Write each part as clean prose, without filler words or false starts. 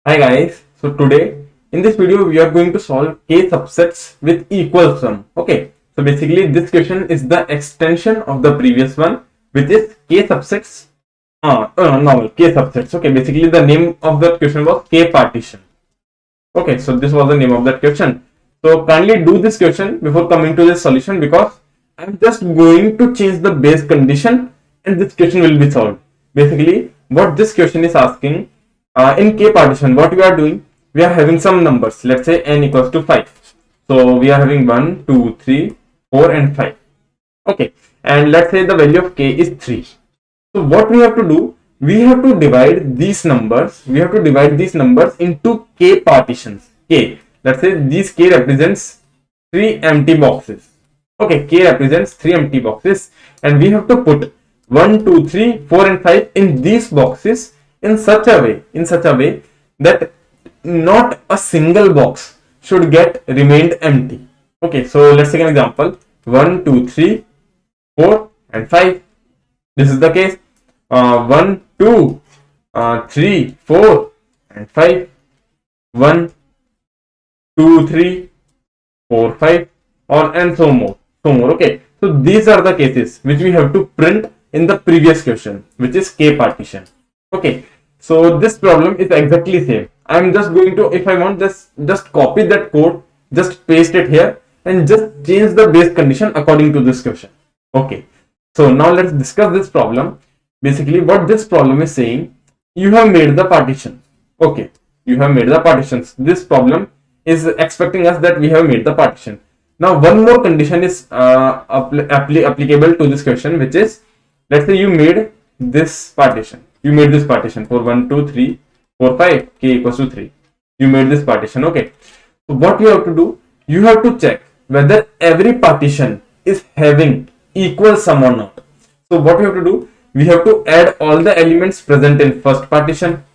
Hi guys, so today in this video we are going to solve k subsets with equal sum. Okay, so basically this question is the extension of the previous one, which is k subsets. Normal k subsets. Okay, basically the name of that question was k partition. Okay, so this was the name of that question. So kindly do this question before coming to this solution, because I'm just going to change the base condition and this question will be solved. Basically what this question is asking, in k partition, what we are doing, we are having some numbers, let's say n equals to 5. So we are having 1, 2, 3, 4 and 5. Okay, and let's say the value of k is 3. So what we have to do, we have to divide these numbers, into k partitions. K, let's say this k represents 3 empty boxes. Okay, k represents 3 empty boxes, and we have to put 1, 2, 3, 4 and 5 in these boxes in such a way that not a single box should get remained empty. Okay, so let's take an example. 1, 2, 3, 4 and 5. This is the case. 1, 2, 3, 4 and 5. 1, 2, 3, 4, 5, or and so more. Okay, so these are the cases which we have to print in the previous question, which is k partition. Okay, so this problem is exactly same. I'm just going to, if I want, just copy that code, just paste it here and just change the base condition according to this question. Okay, so now let's discuss this problem. Basically what this problem is saying, you have made the partition. Okay, you have made the partitions. This problem is expecting us that we have made the partition. Now one more condition is applicable to this question, which is, let's say you made this partition. You made this partition for 1, 2, 3, 4, 5, k equals to 3. You made this partition. Okay, so what you have to do, you have to check whether every partition is having equal sum or not. So what we have to do, we have to add all the elements present in first partition.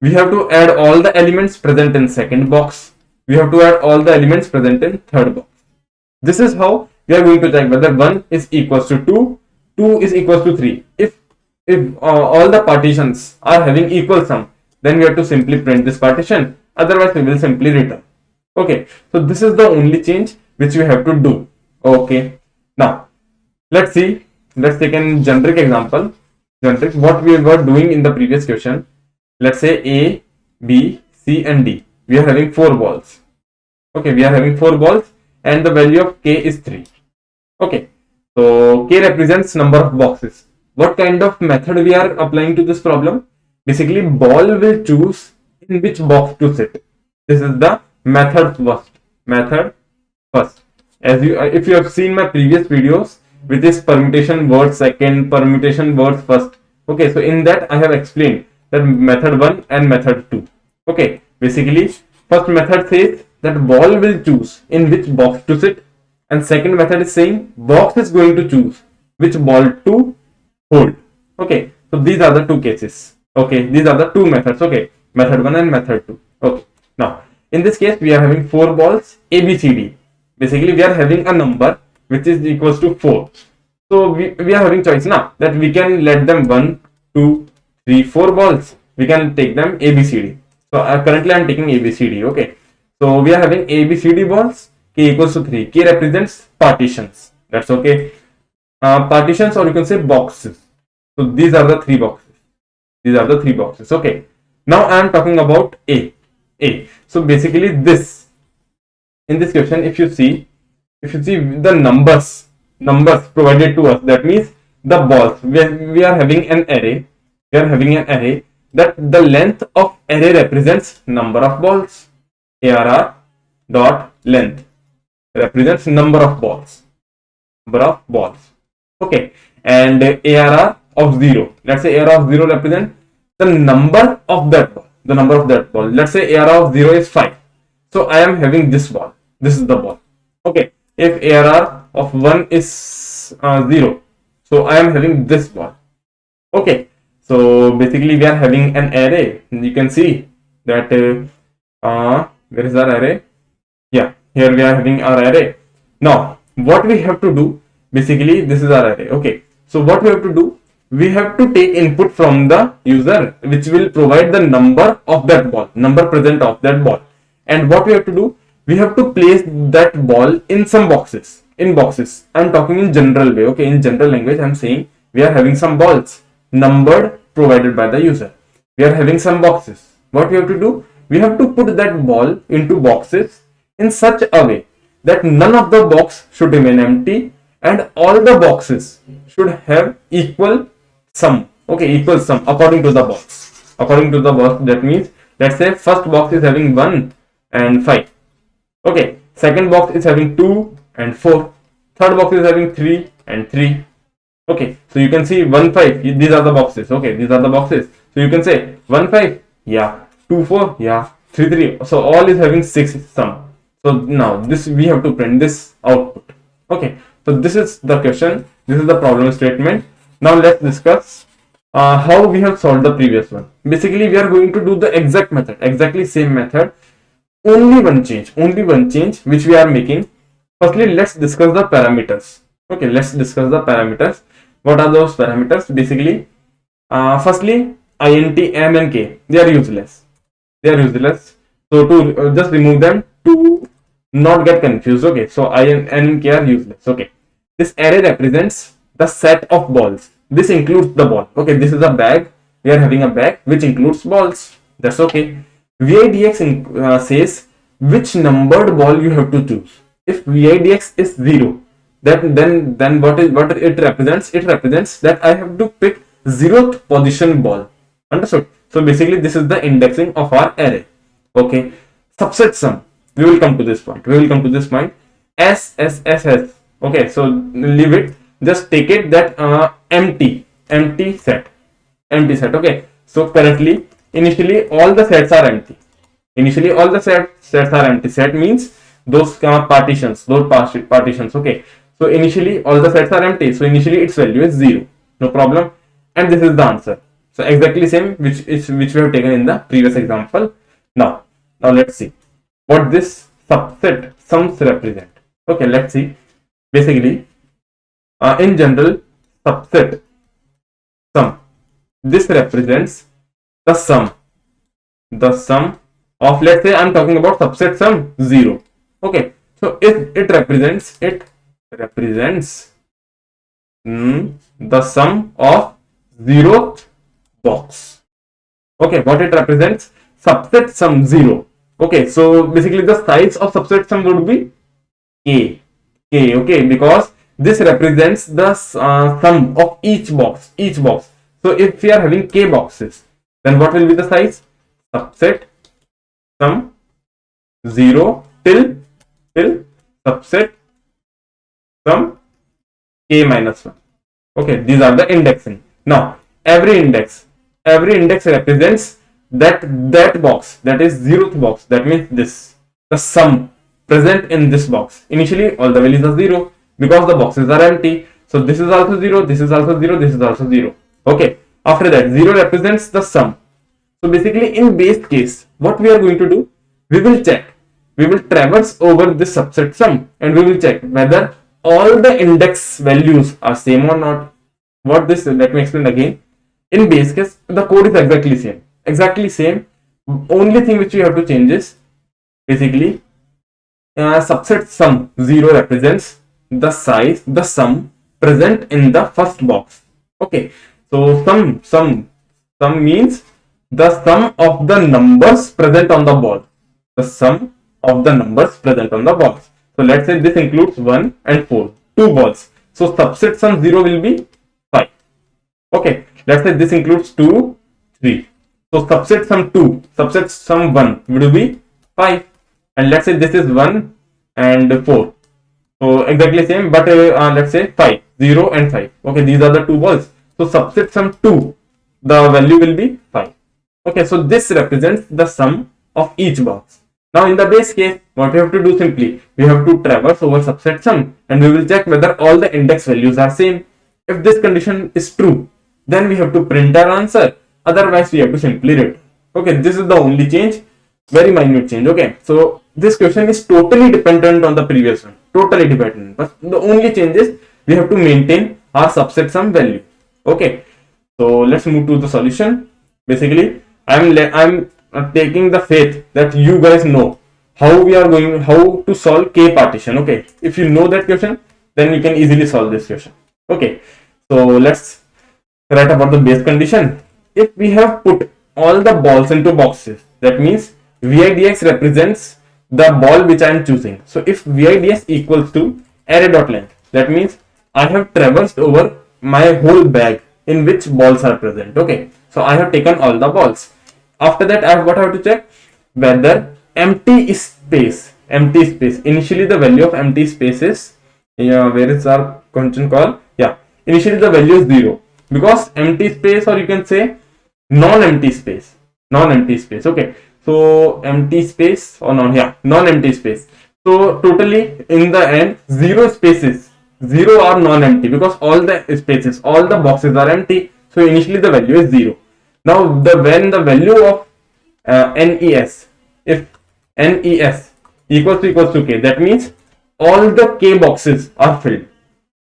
We have to add all the elements present in second box. We have to add all the elements present in third box. This is how we are going to check whether 1 is equals to 2, 2 is equals to 3. If all the partitions are having equal sum, then we have to simply print this partition. Otherwise, we will simply return. Okay, so this is the only change which we have to do. Okay, now let's see. Let's take a generic example. What we were doing in the previous question. Let's say A, B, C and D. We are having 4 balls. Okay, we are having 4 balls and the value of k is 3. Okay, so k represents number of boxes. What kind of method we are applying to this problem? Basically, ball will choose in which box to sit. This is the method first. As if you have seen my previous videos, with this permutation word second, permutation word first. Okay, so in that I have explained that method 1 and method 2. Okay, basically first method says that ball will choose in which box to sit, and second method is saying box is going to choose which ball to hold. Okay, so these are the two cases. Okay, these are the two methods. Okay, method 1 and method 2. Okay, now in this case we are having 4 balls A, B, C, D. Basically we are having a number which is equals to 4. So we are having choice now that we can let them 1, 2, 3, 4 balls. We can take them A, B, C, D. So currently I am taking A, B, C, D. Okay, so we are having A, B, C, D balls. K equals to 3. K represents partitions. That's okay. Partitions, or you can say boxes. So these are the 3 boxes. Okay, now I am talking about A. So basically this, in this question, if you see the numbers provided to us, that means the balls, we are having an array. That the length of array represents number of balls. ARR dot length represents number of balls. Okay, and ARR of 0. Let's say ARR of 0 represents the number of that ball. Let's say ARR of 0 is 5. So I am having this ball. This is the ball. Okay, if ARR of 1 is 0, so I am having this ball. Okay, so basically we are having an array. You can see that where is our array? Yeah, here we are having our array. Now what we have to do, basically this is our array. Okay, so what we have to do, we have to take input from the user, which will provide the number of that ball, number present of that ball. And what we have to do, we have to place that ball in some boxes, in boxes. I'm talking in general way, okay? In general language, I'm saying we are having some balls numbered provided by the user. We are having some boxes. What we have to do, we have to put that ball into boxes in such a way that none of the box should remain empty and all the boxes should have equal sum, okay, equal sum according to the box. According to the box, that means, let's say first box is having 1 and 5, okay, second box is having 2 and 4, third box is having 3 and 3, okay. So you can see 1 5, these are the boxes, okay, these are the boxes. So you can say 1 5, yeah, 2 4, yeah, 3 3, so all is having 6 sum. So now this, we have to print this output, okay. So this is the question, this is the problem statement. Now let's discuss how we have solved the previous one. Basically, we are going to do the exact method, exactly same method, only one change which we are making. Firstly, let's discuss the parameters. Okay, let's discuss the parameters. What are those parameters? Basically, firstly, int, m and k, they are useless. So to just remove them to not get confused. Okay, so I and k are useless. Okay, this array represents the set of balls. This includes the ball. Okay, this is a bag. We are having a bag which includes balls. That's okay. VIDX says which numbered ball you have to choose. If VIDX is 0, then what it represents? It represents that I have to pick 0th position ball. Understood? So basically, this is the indexing of our array. Okay, subset sum. We will come to this point. S. Okay, so leave it. Just take it that empty set. Okay, so currently, initially all the sets are empty. Set means those partitions. Okay, so initially all the sets are empty. So initially its value is 0. No problem. And this is the answer. So exactly same which we have taken in the previous example. Now let's see what this subset sums represent. Okay, let's see. Basically, in general, subset sum, this represents the sum of, let's say I'm talking about subset sum 0. Okay, so it represents the sum of 0th box. Okay, what it represents? Subset sum 0. Okay, so basically the size of subset sum would be k. Okay, because this represents the sum of each box. So if we are having k boxes, then what will be the size? Subset sum 0 till subset sum k minus 1. Okay, these are the indexing. Now every index represents that box, that is 0th box. That means this, the sum present in this box. Initially all the values are 0 because the boxes are empty. So this is also 0, this is also 0, this is also 0. Okay, after that 0 represents the sum. So basically in base case, what we are going to do, we will traverse over this subset sum and we will check whether all the index values are same or not. What this, let me explain again. In base case, the code is exactly same. Only thing which we have to change is basically subset sum 0 represents the sum present in the first box. Okay, so sum means the sum of the numbers present on the ball. So let's say this includes 1 and 4, 2 balls. So subset sum 0 will be 5. Okay, let's say this includes 2, 3. So subset sum 1 will be 5. And let's say this is 1 and 4. So exactly same, but let's say 5, 0 and 5. Okay, these are the 2 balls. So subset sum 2, the value will be 5. Okay, so this represents the sum of each box. Now in the base case, what we have to do, simply we have to traverse over subset sum and we will check whether all the index values are same. If this condition is true, then we have to print our answer. Otherwise, we have to simply return. Okay, this is the only change, very minute change. Okay, so this question is totally dependent on the previous one, totally dependent. But the only change is we have to maintain our subset sum value. Okay, So let's move to the solution. Basically, I'm taking the faith that you guys know how to solve K partition. Okay, if you know that question, then you can easily solve this question. Okay, so let's write about the base condition. If we have put all the balls into boxes, that means VIDX represents the ball which I am choosing. So if VIDX equals to array.length, that means I have traversed over my whole bag in which balls are present. Okay, so I have taken all the balls. After that, I have to check whether empty space. Initially, the value of empty space is, where is our condition call? Yeah, initially the value is 0 because empty space, or you can say non-empty space. Okay, so empty space or non-empty space. So totally in the end, 0 spaces. 0 are non-empty because all the spaces, all the boxes are empty. So initially the value is 0. Now when the value of NES, if NES equals to K, that means all the K boxes are filled.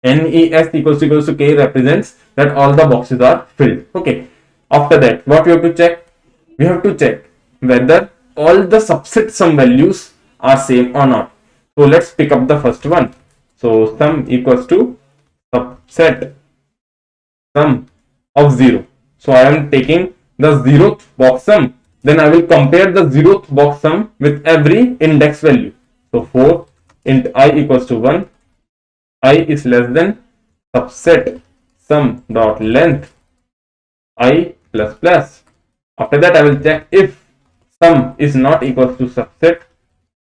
NES equals to K represents that all the boxes are filled. Okay. After that, what we have to check? We have to check whether all the subset sum values are same or not. So let's pick up the first one. So sum equals to subset sum of 0. So I am taking the 0th box sum. Then I will compare the 0th box sum with every index value. So 4 int I equals to 1. I is less than subset sum dot length I plus plus. After that, I will check if sum is not equals to subset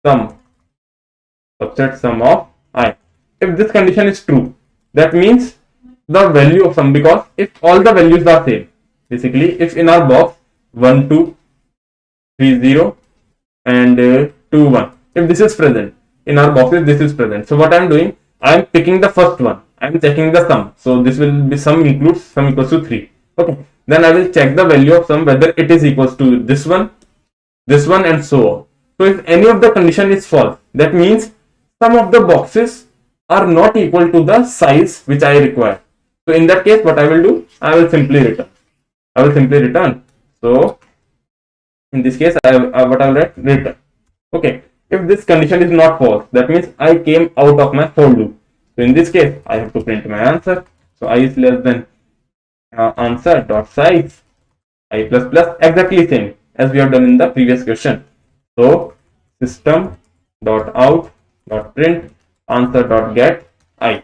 sum of I. If this condition is true, that means the value of sum, because if all the values are same, basically if in our box 1 2 3 0 and 2 1, if this is present in our boxes, this is present. So what I am doing, I am picking the first one, I am checking the sum. So this will be sum includes sum equals to 3. Okay, then I will check the value of sum whether it is equals to this one and so on. So if any of the condition is false, that means some of the boxes are not equal to the size which I require. So in that case, what I will do, I will simply return. So in this case, I will write return. Okay, if this condition is not false, that means I came out of my for loop. So in this case, I have to print my answer. So I is less than answer dot size I plus plus, exactly same as we have done in the previous question. So system dot out dot print answer dot get I.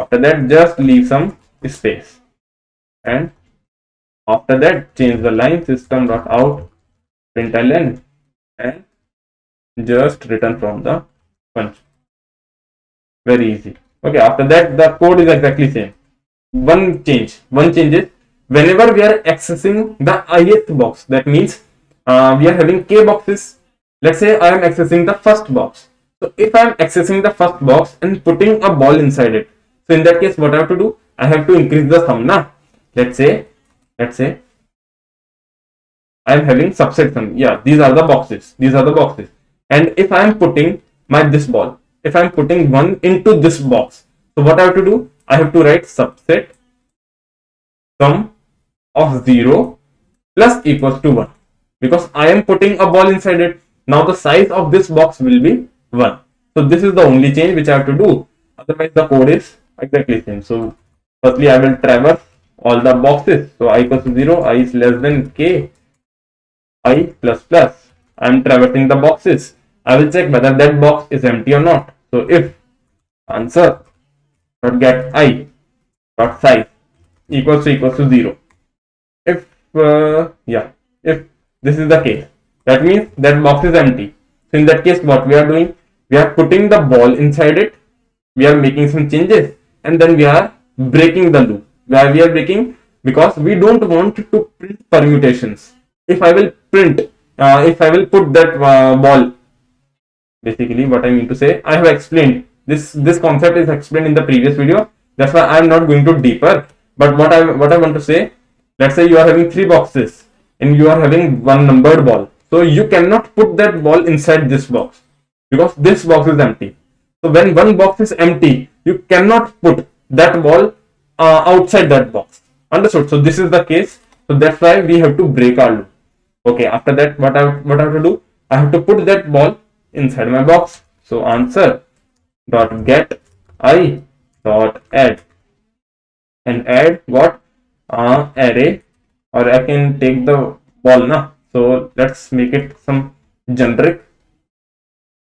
After that, just leave some space, and after that change the line system dot out println and just return from the function. Very easy. Okay, after that the code is exactly same. One change is whenever we are accessing the ith box, that means we are having k boxes. Let's say I am accessing the first box. So if I am accessing the first box and putting a ball inside it, so in that case, what I have to do? I have to increase the sum. Let's say I am having subset sum. Yeah, these are the boxes. And if I am putting this ball, if I am putting one into this box, so what I have to do? I have to write subset sum of 0 plus equals to 1, because I am putting a ball inside it. Now the size of this box will be 1. So this is the only change which I have to do. Otherwise the code is exactly same. So firstly I will traverse all the boxes. So I equals to 0, I is less than k, I plus plus. I am traversing the boxes. I will check whether that box is empty or not. So if answer dot get I dot size equals to 0, if if this is the case, that means that box is empty. So in that case, what we are doing, we are putting the ball inside it, we are making some changes, and then we are breaking the loop. Why we are breaking? Because we don't want to print permutations. If I will put that ball, basically what I mean to say, I have explained this concept is explained in the previous video. That's why I am not going to deeper. But what I want to say, let's say you are having 3 boxes and you are having one numbered ball. So you cannot put that ball inside this box because this box is empty. So when one box is empty, you cannot put that ball outside that box. Understood? So this is the case. So that's why we have to break our loop. Okay, after that, what I have to do? I have to put that ball inside my box. So answer dot get I dot add, and add what? Array, or I can take the ball now. So let's make it some generic.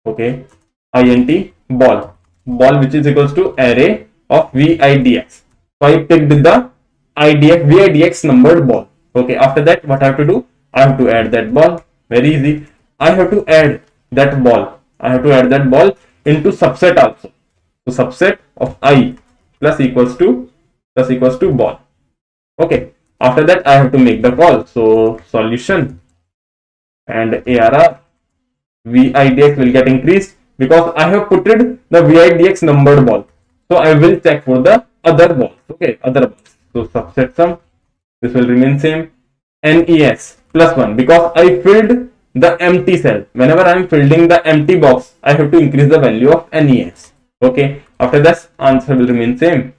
Okay, int ball which is equals to array of vidx. So I picked the vidx numbered ball. Okay, after that, what I have to do? I have to add that ball. Very easy. I have to add that ball. I have to add that ball into subset also. So subset of I plus equals to ball. Okay. After that, I have to make the call. So solution and arr vidx will get increased because I have put the vidx numbered ball. So I will check for the other balls. Okay, other balls. So subset sum, this will remain same. NES plus 1 because I filled the empty cell. Whenever I am filling the empty box, I have to increase the value of NES. Okay, after that, answer will remain same.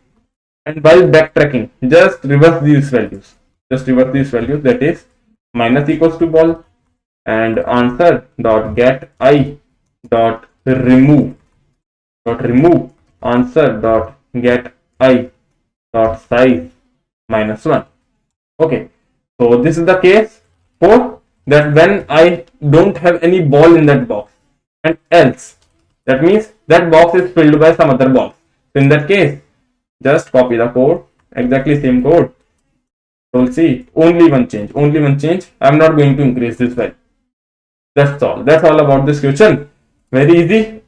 And while backtracking, just reverse these values. That is minus equals to ball, and answer dot get I dot remove answer dot get I dot size minus 1. Okay, so this is the case for that when I don't have any ball in that box, and else that means that box is filled by some other box. So in that case, just copy the code, exactly same code. So we'll see only one change. I'm not going to increase this value. That's all about this question. Very easy,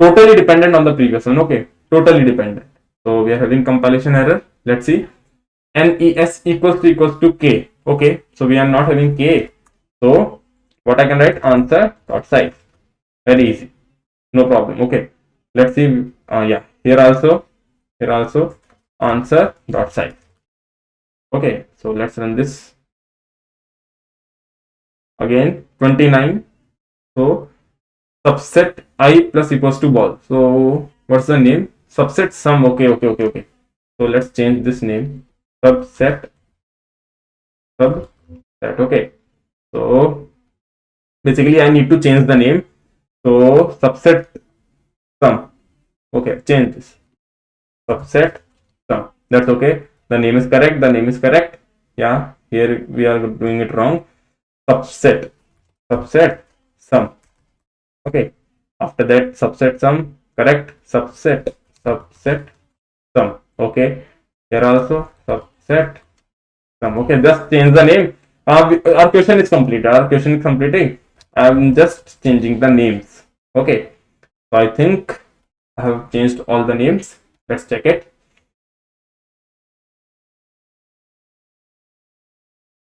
totally dependent on the previous one. Okay, totally dependent. So we are having compilation error. Let's see. NES equals to K. Okay, so we are not having K. So what I can write? Answer dot size. Very easy, no problem. Okay, let's see. Yeah, here also answer dot size. Okay, so let's run this again. 29. So subset I plus equals to ball. So what's the name? Subset sum. Okay. So let's change this name. Subset. Okay. So basically I need to change the name. So subset sum. Okay, change this. Subset sum. That's okay. The name is correct. Yeah, here we are doing it wrong. Subset sum. Okay, after that subset sum, correct. Subset sum. Okay, here also subset sum. Okay, just change the name. Our question is completing. I'm just changing the names. Okay, so I think I have changed all the names. Let's check it.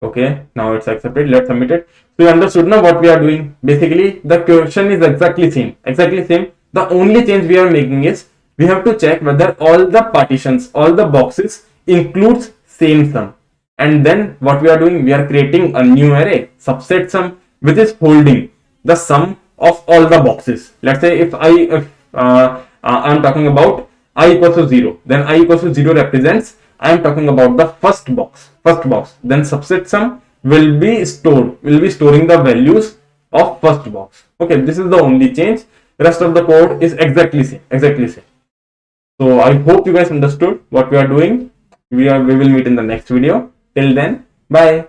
Okay, now it's accepted. Let's submit it. So you understood now what we are doing. Basically, the question is exactly same. The only change we are making is we have to check whether all the partitions, all the boxes includes same sum. And then what we are doing, we are creating a new array, subset sum, which is holding the sum of all the boxes. Let's say if I'm talking about I equals to 0, then I equals to 0 represents I am talking about the first box. Then subset sum will be storing the values of first box. Okay, this is the only change. Rest of the code is exactly same. So I hope you guys understood what we are doing. We will meet in the next video. Till then, bye.